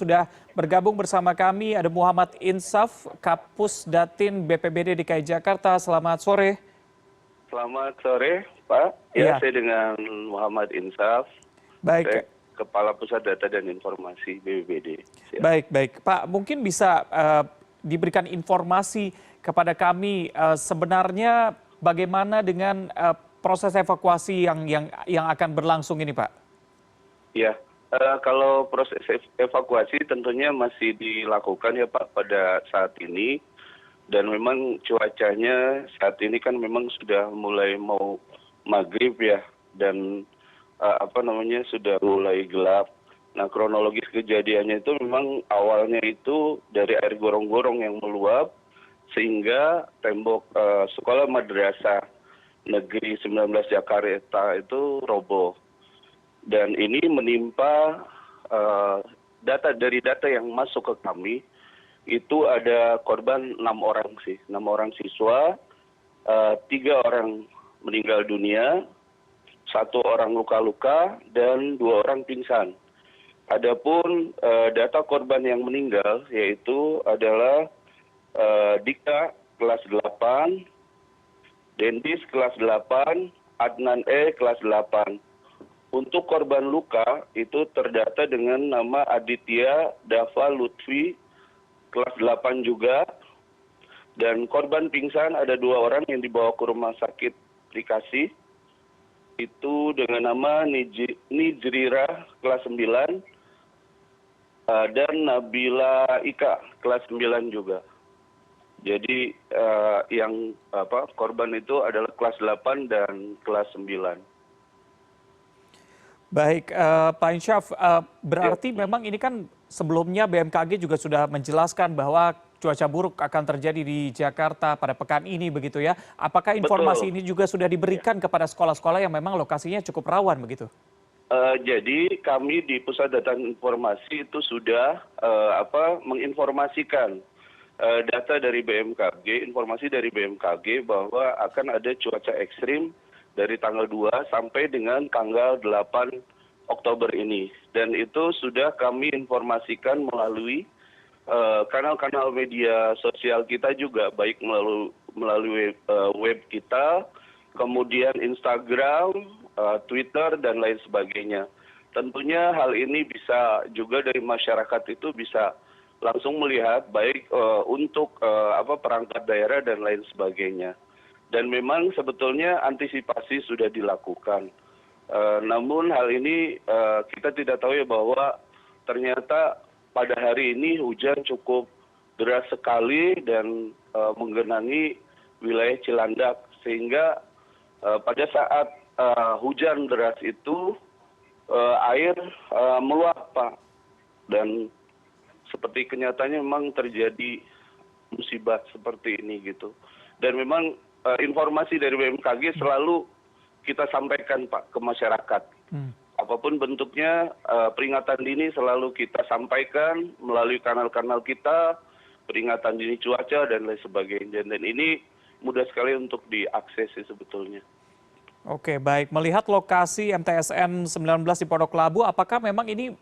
Sudah bergabung bersama kami ada Muhammad Insaf, Kapus Datin BPBD DKI Jakarta. Selamat sore. Selamat sore, Pak. Ya, Iya. saya dengan Muhammad Insaf, Baik, saya Kepala Pusat Data dan Informasi BPBD. Siap. baik. Pak, mungkin bisa diberikan informasi kepada kami sebenarnya bagaimana dengan proses evakuasi yang akan berlangsung ini, Pak? Ya, kalau proses evakuasi tentunya masih dilakukan ya Pak pada saat ini. Dan memang cuacanya saat ini kan memang sudah mulai mau maghrib ya. Dan sudah mulai gelap. Nah, kronologis kejadiannya itu memang awalnya itu dari air gorong-gorong yang meluap sehingga tembok sekolah madrasah negeri 19 Jakarta itu roboh. Dan ini menimpa dari data yang masuk ke kami itu ada korban 6 orang siswa, 3 orang meninggal dunia, 1 orang luka-luka dan 2 orang pingsan. Adapun data korban yang meninggal yaitu adalah Dika kelas 8, Dendis kelas 8, Adnan E kelas 8. Untuk korban luka itu terdata dengan nama Aditya Dava Lutfi kelas 8 juga. Dan korban pingsan ada 2 orang yang dibawa ke rumah sakit Bekasi. Itu dengan nama Nijrira kelas 9 dan Nabila Ika kelas 9 juga. Jadi korban itu adalah kelas 8 dan kelas 9. Baik, Pak Insyaf, berarti memang ini kan sebelumnya BMKG juga sudah menjelaskan bahwa cuaca buruk akan terjadi di Jakarta pada pekan ini begitu ya. Apakah informasi Betul. ini juga sudah diberikan kepada sekolah-sekolah yang memang lokasinya cukup rawan begitu? Jadi kami di Pusat Data dan Informasi itu sudah menginformasikan data dari BMKG, informasi dari BMKG bahwa akan ada cuaca ekstrim dari tanggal 2 sampai dengan tanggal 8 Oktober ini. Dan itu sudah kami informasikan melalui kanal-kanal media sosial kita juga, baik melalui web kita, kemudian Instagram, Twitter, dan lain sebagainya. Tentunya hal ini bisa juga dari masyarakat itu bisa langsung melihat baik untuk perangkat daerah dan lain sebagainya. Dan memang sebetulnya antisipasi sudah dilakukan. Namun hal ini kita tidak tahu ya bahwa ternyata pada hari ini hujan cukup deras sekali dan menggenangi wilayah Cilandak. Sehingga pada saat hujan deras itu air meluap, Pak. Dan seperti kenyataannya memang terjadi musibah seperti ini gitu. Dan memang informasi dari BMKG selalu kita sampaikan Pak ke masyarakat. Apapun bentuknya peringatan dini selalu kita sampaikan melalui kanal-kanal kita, peringatan dini cuaca dan lain sebagainya. Dan ini mudah sekali untuk diakses sebetulnya. Oke, baik. Melihat lokasi MTSN 19 di Pondok Labu, apakah memang ini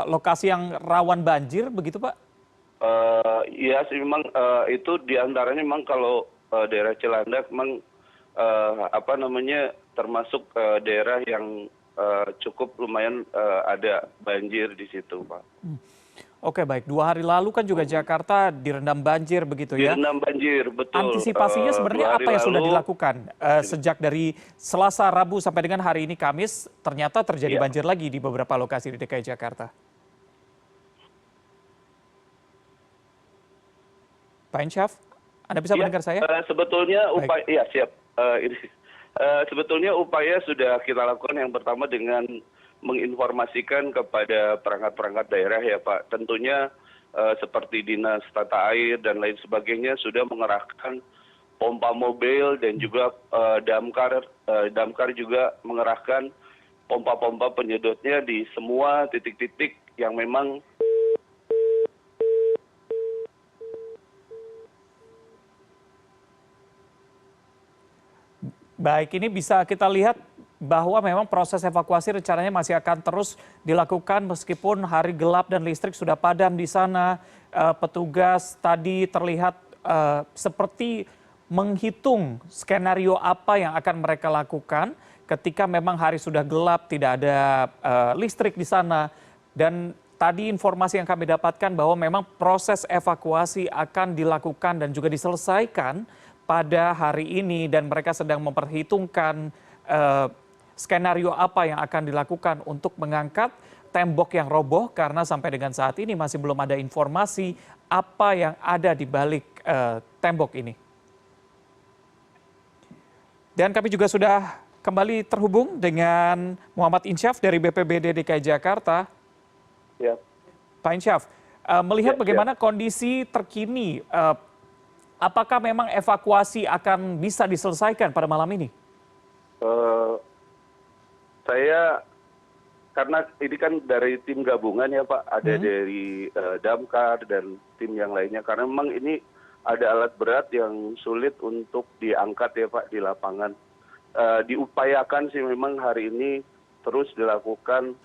lokasi yang rawan banjir begitu Pak? Iya sih memang itu diantaranya memang kalau daerah Cilandak memang termasuk daerah yang cukup lumayan ada banjir di situ, Pak. Oke, baik. 2 hari lalu kan juga Jakarta direndam banjir begitu ya. Direndam banjir, betul. Antisipasinya 2 sebenarnya hari apa yang sudah lalu, dilakukan sejak dari Selasa, Rabu sampai dengan hari ini Kamis ternyata terjadi ya. banjir lagi di beberapa lokasi di DKI Jakarta. Pak Insyaf, Anda bisa mendengar saya? Sebetulnya upaya, siap. Sebetulnya upaya sudah kita lakukan yang pertama dengan menginformasikan kepada perangkat-perangkat daerah ya Pak. Tentunya seperti Dinas Tata Air dan lain sebagainya sudah mengerahkan pompa mobil dan juga damkar juga mengerahkan pompa-pompa penyedotnya di semua titik-titik yang memang. Baik, ini bisa kita lihat bahwa memang proses evakuasi rencananya masih akan terus dilakukan meskipun hari gelap dan listrik sudah padam di sana. Petugas tadi terlihat seperti menghitung skenario apa yang akan mereka lakukan ketika memang hari sudah gelap, tidak ada listrik di sana. Dan tadi informasi yang kami dapatkan bahwa memang proses evakuasi akan dilakukan dan juga diselesaikan pada hari ini dan mereka sedang memperhitungkan skenario apa yang akan dilakukan untuk mengangkat tembok yang roboh karena sampai dengan saat ini masih belum ada informasi apa yang ada di balik tembok ini. Dan kami juga sudah kembali terhubung dengan Muhammad Insyaf dari BPBD DKI Jakarta. Ya. Pak Insyaf, melihat Ya, bagaimana kondisi terkini, apakah memang evakuasi akan bisa diselesaikan pada malam ini? Saya karena ini kan dari tim gabungan ya Pak, ada dari Damkar dan tim yang lainnya. Karena memang ini ada alat berat yang sulit untuk diangkat ya Pak di lapangan. Diupayakan sih memang hari ini terus dilakukan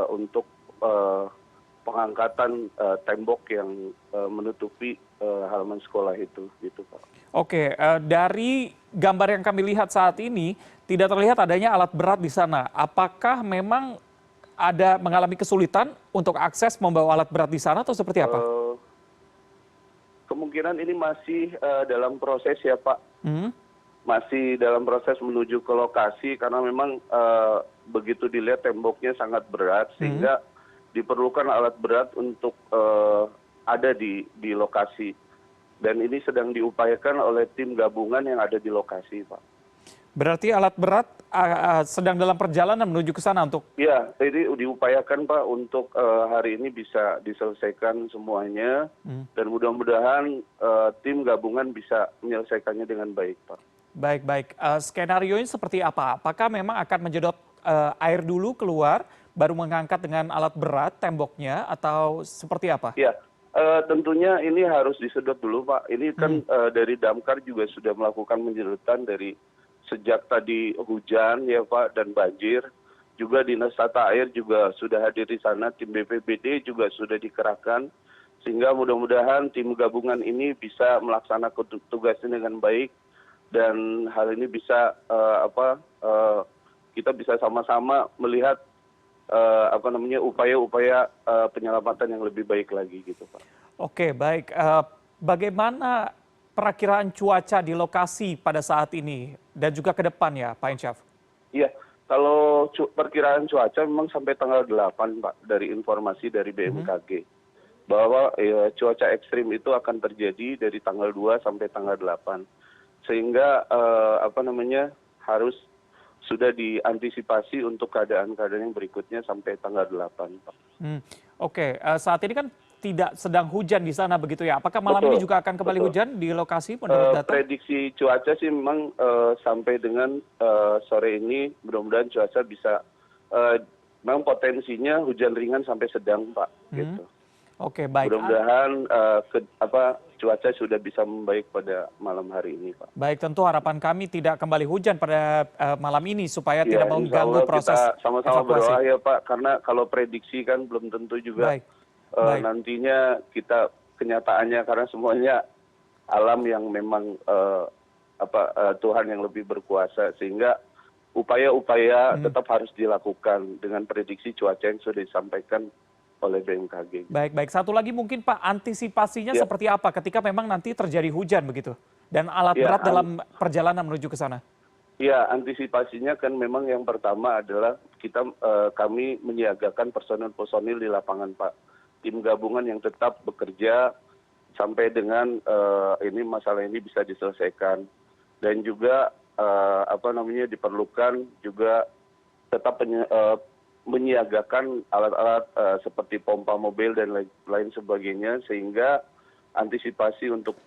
untuk pengangkatan tembok yang menutupi halaman sekolah itu, gitu Pak. Oke, dari gambar yang kami lihat saat ini tidak terlihat adanya alat berat di sana. Apakah memang ada mengalami kesulitan untuk akses membawa alat berat di sana atau seperti apa? Kemungkinan ini masih dalam proses ya Pak. Masih dalam proses menuju ke lokasi karena memang begitu dilihat temboknya sangat berat sehingga diperlukan alat berat untuk ada di lokasi. Dan ini sedang diupayakan oleh tim gabungan yang ada di lokasi, Pak. Berarti alat berat sedang dalam perjalanan menuju ke sana untuk... Ya, jadi diupayakan Pak untuk hari ini bisa diselesaikan semuanya. Dan mudah-mudahan tim gabungan bisa menyelesaikannya dengan baik, Pak. Baik. Skenario ini seperti apa? Apakah memang akan menjedot air dulu keluar, baru mengangkat dengan alat berat temboknya, atau seperti apa? Ya, tentunya ini harus disedot dulu Pak. Ini kan dari Damkar juga sudah melakukan penyedotan dari sejak tadi hujan ya Pak dan banjir. Juga Dinas Tata Air juga sudah hadir di sana, tim BPBD juga sudah dikerahkan. Sehingga mudah-mudahan tim gabungan ini bisa melaksanakan tugasnya dengan baik. Dan hal ini bisa kita bisa sama-sama melihat upaya-upaya penyelamatan yang lebih baik lagi gitu Pak. Oke, baik. Bagaimana perakiraan cuaca di lokasi pada saat ini dan juga ke depan ya Pak Insyaf? Iya, kalau perkiraan cuaca memang sampai tanggal 8 Pak dari informasi dari BMKG. Bahwa cuaca ekstrim itu akan terjadi dari tanggal 2 sampai tanggal 8. Sehingga harus sudah diantisipasi untuk keadaan-keadaan yang berikutnya sampai tanggal 8 Pak. Oke, saat ini kan tidak sedang hujan di sana begitu ya. Apakah malam ini juga akan kembali hujan di lokasi menurut data? Prediksi cuaca sih memang sampai dengan sore ini mudah-mudahan cuaca bisa memang potensinya hujan ringan sampai sedang Pak gitu. Oke, baik. Mudah-mudahan cuaca sudah bisa membaik pada malam hari ini Pak. Baik, tentu harapan kami tidak kembali hujan pada malam ini supaya tidak mengganggu proses kita sama-sama evakuasi. berdoa ya Pak, karena kalau prediksi kan belum tentu juga nantinya kita kenyataannya karena semuanya alam yang memang Tuhan yang lebih berkuasa sehingga upaya-upaya tetap harus dilakukan dengan prediksi cuaca yang sudah disampaikan oleh BMKG. Baik. Satu lagi mungkin Pak, antisipasinya seperti apa ketika memang nanti terjadi hujan begitu? Dan alat berat dalam perjalanan menuju ke sana? Ya, antisipasinya kan memang yang pertama adalah kami menyiagakan personil-personil di lapangan Pak. Tim gabungan yang tetap bekerja sampai dengan masalah ini bisa diselesaikan. Dan juga diperlukan juga tetap menyiagakan alat-alat seperti pompa mobil dan lain sebagainya sehingga antisipasi untuk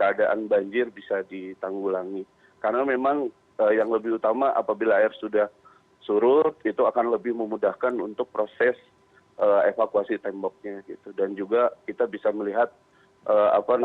keadaan banjir bisa ditanggulangi. Karena memang yang lebih utama apabila air sudah surut itu akan lebih memudahkan untuk proses evakuasi temboknya gitu. Dan juga kita bisa melihat apa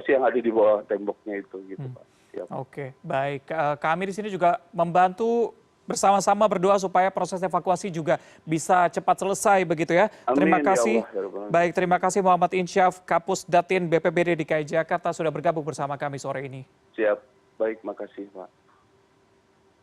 sih yang ada di bawah temboknya itu gitu Pak. Siap. Oke, baik. Kami di sini juga membantu bersama-sama berdoa supaya proses evakuasi juga bisa cepat selesai begitu ya. Terima Amin ya kasih. Allah ya Rabbal Alamin. Baik, terima kasih Muhammad Insyaf, Kapus Datin BPBD DKI Jakarta sudah bergabung bersama kami sore ini. Siap. Baik, makasih Pak.